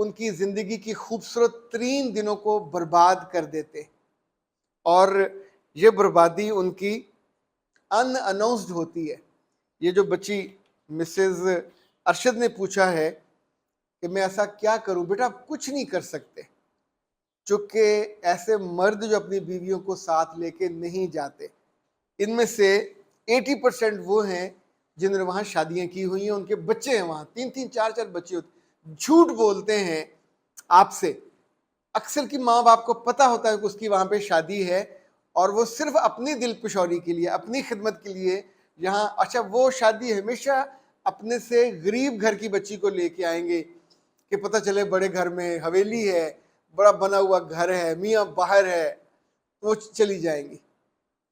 ان کی زندگی کی خوبصورت ترین دنوں کو برباد کر دیتے، اور یہ بربادی ان کی ان اناؤنسڈ ہوتی ہے۔ یہ جو بچی مسز ارشد نے پوچھا ہے کہ میں ایسا کیا کروں، بیٹا آپ کچھ نہیں کر سکتے، چونکہ ایسے مرد جو اپنی بیویوں کو ساتھ لے کے نہیں جاتے، ان میں سے 80% وہ ہیں جنہوں نے وہاں شادیاں کی ہوئی ہیں، ان کے بچے ہیں وہاں، 3 4 بچے ہوتے، جھوٹ بولتے ہیں آپ سے۔ اکثر کی ماں باپ کو پتہ ہوتا ہے کہ اس کی وہاں پہ شادی ہے، اور وہ صرف اپنی دل پشوری کے لیے، اپنی خدمت کے لیے یہاں، اچھا وہ شادی ہمیشہ اپنے سے غریب گھر کی بچی کو لے کے آئیں گے کہ پتہ چلے بڑے گھر میں حویلی ہے، بڑا بنا ہوا گھر ہے، میاں باہر ہے، وہ چلی جائیں گی،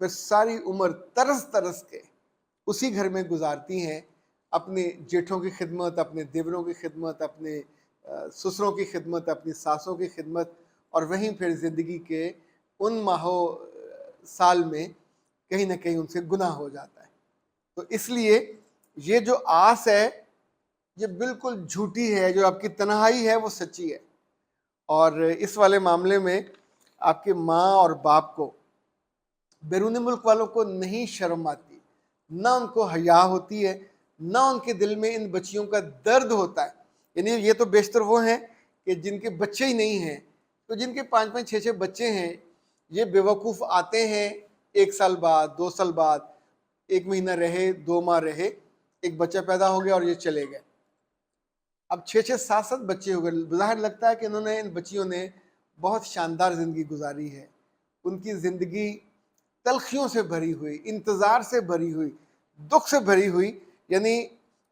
پھر ساری عمر ترس ترس کے اسی گھر میں گزارتی ہیں، اپنے جیٹھوں کی خدمت، اپنے دیوروں کی خدمت، اپنے سسروں کی خدمت، اپنی ساسوں کی خدمت، اور وہیں پھر زندگی کے ان ماہوں سال میں کہیں نہ کہیں ان سے گناہ ہو جاتا ہے۔ تو اس لیے یہ جو آس ہے یہ بالکل جھوٹی ہے، جو آپ کی تنہائی ہے وہ سچی ہے، اور اس والے معاملے میں آپ کے ماں اور باپ کو، بیرون ملک والوں کو نہیں شرم آتی، نہ ان کو حیا ہوتی ہے، نہ ان کے دل میں ان بچیوں کا درد ہوتا ہے۔ یعنی یہ تو بیشتر وہ ہیں کہ جن کے بچے ہی نہیں ہیں، تو جن کے 5 6 بچے ہیں، یہ بے وقوف آتے ہیں 1 سال بعد، 2 سال بعد، 1 مہینہ رہے، 2 ماہ رہے، ایک بچہ پیدا ہو گیا اور یہ چلے گئے۔ اب 6 7 7 بچے ہو گئے، بظاہر لگتا ہے کہ انہوں نے، ان بچیوں نے بہت شاندار زندگی گزاری ہے، ان کی زندگی تلخیوں سے بھری ہوئی، انتظار سے بھری ہوئی، دکھ سے بھری ہوئی، یعنی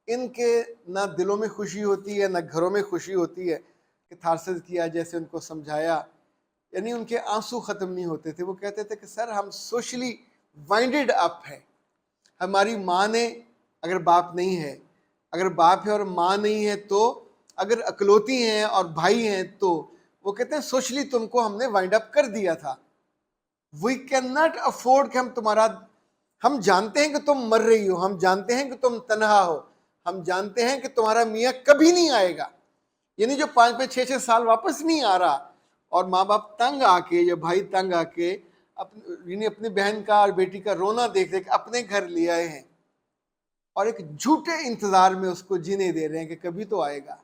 ان کے نہ دلوں میں خوشی ہوتی ہے نہ گھروں میں خوشی ہوتی ہے۔ کہ تھارسز کیا جیسے ان کو سمجھایا، یعنی ان کے آنسو ختم نہیں ہوتے تھے۔ وہ کہتے تھے کہ سر ہم سوشلی وائنڈڈ اپ ہیں، ہماری ماں نے، اگر باپ نہیں ہے، اگر باپ ہے اور ماں نہیں ہے تو، اگر اکلوتی ہیں اور بھائی ہیں تو، وہ کہتے ہیں سوشلی تم کو ہم نے وائنڈ اپ کر دیا تھا، وی کین ناٹ افورڈ کہ ہم تمہارا، ہم جانتے ہیں کہ تم مر رہی ہو، ہم جانتے ہیں کہ تم تنہا ہو، ہم جانتے ہیں کہ تمہارا میاں کبھی نہیں آئے گا، یعنی جو 5 6 سال واپس نہیں آ رہا، اور ماں باپ تنگ آ کے یا بھائی تنگ آ کے یعنی اپنی بہن کا اور بیٹی کا رونا دیکھ دیکھ اپنے گھر لے آئے ہیں، اور ایک جھوٹے انتظار میں اس کو جینے دے رہے ہیں کہ کبھی تو آئے گا،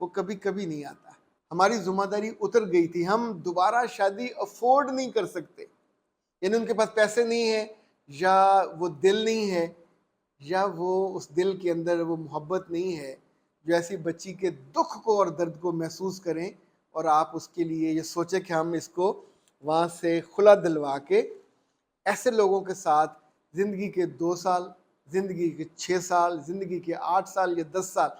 وہ کبھی کبھی نہیں آتا۔ ہماری ذمہ داری اتر گئی تھی، ہم دوبارہ شادی افورڈ نہیں کر سکتے، یعنی ان کے پاس پیسے نہیں ہیں، یا وہ دل نہیں ہے، یا وہ اس دل کے اندر وہ محبت نہیں ہے جو ایسی بچی کے دکھ کو اور درد کو محسوس کریں، اور آپ اس کے لیے یہ سوچیں کہ ہم اس کو وہاں سے خلا دلوا کے ایسے لوگوں کے ساتھ زندگی کے 2 سال، زندگی کے 6 سال، زندگی کے 8 سال یا 10 سال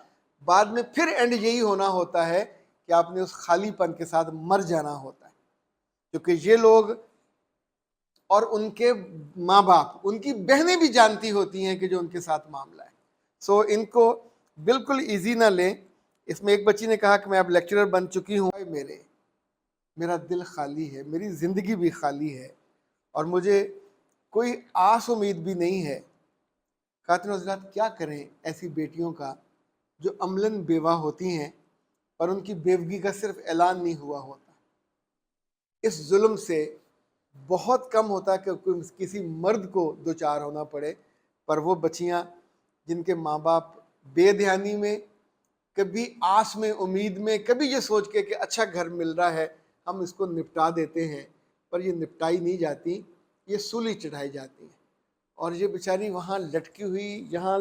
بعد میں پھر اینڈ یہی ہونا ہوتا ہے کہ آپ نے اس خالی پن کے ساتھ مر جانا ہوتا ہے، کیونکہ یہ لوگ اور ان کے ماں باپ، ان کی بہنیں بھی جانتی ہوتی ہیں کہ جو ان کے ساتھ معاملہ ہے۔ سو ان کو بالکل ایزی نہ لیں۔ اس میں ایک بچی نے کہا کہ میں اب لیکچرر بن چکی ہوں، میرا دل خالی ہے، میری زندگی بھی خالی ہے، اور مجھے کوئی آس امید بھی نہیں ہے۔ خاتون حضرات کیا کریں ایسی بیٹیوں کا جو عملاً بیوہ ہوتی ہیں اور ان کی بیوگی کا صرف اعلان نہیں ہوا ہوتا۔ اس ظلم سے بہت کم ہوتا ہے کہ کسی مرد کو دوچار ہونا پڑے، پر وہ بچیاں جن کے ماں باپ بے دھیانی میں، کبھی آس میں، امید میں، کبھی یہ سوچ کے کہ اچھا گھر مل رہا ہے ہم اس کو نپٹا دیتے ہیں، پر یہ نپٹائی نہیں جاتی، یہ سولی چڑھائی جاتی ہیں، اور یہ بیچاری وہاں لٹکی ہوئی، یہاں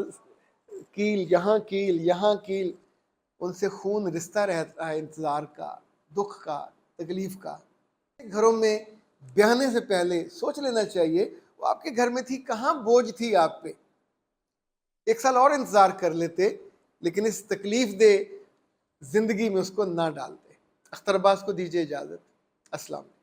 کیل، یہاں کیل، یہاں کیل، ان سے خون رستا رہتا ہے انتظار کا، دکھ کا، تکلیف کا۔ گھروں میں بیاہنے سے پہلے سوچ لینا چاہیے وہ آپ کے گھر میں تھی، کہاں بوجھ تھی آپ پہ، 1 سال اور انتظار کر لیتے، لیکن اس تکلیف دہ زندگی میں اس کو نہ ڈالتے۔ اختر عباس کو دیجیے اجازت۔ السلام علیکم۔